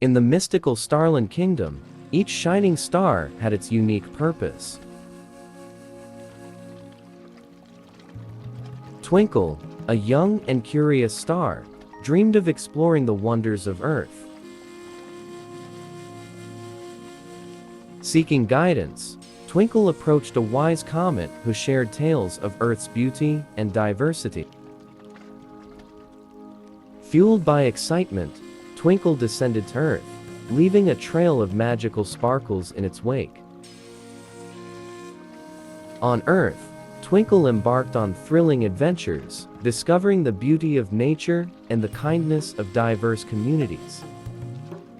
In the mystical Starland Kingdom, each shining star had its unique purpose. Twinkle, a young and curious star, dreamed of exploring the wonders of Earth. Seeking guidance, Twinkle approached a wise comet who shared tales of Earth's beauty and diversity. Fueled by excitement, Twinkle descended to Earth, leaving a trail of magical sparkles in its wake. On Earth, Twinkle embarked on thrilling adventures, discovering the beauty of nature and the kindness of diverse communities.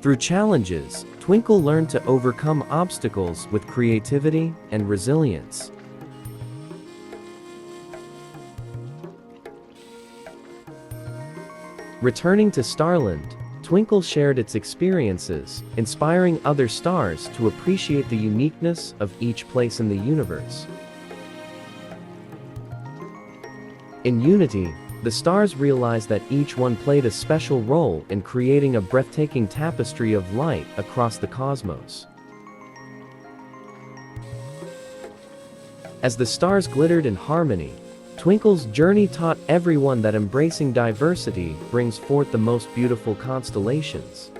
Through challenges, Twinkle learned to overcome obstacles with creativity and resilience. Returning to Starland, Twinkle shared its experiences, inspiring other stars to appreciate the uniqueness of each place in the universe. In unity, the stars realized that each one played a special role in creating a breathtaking tapestry of light across the cosmos. As the stars glittered in harmony, Twinkle's journey taught everyone that embracing diversity brings forth the most beautiful constellations.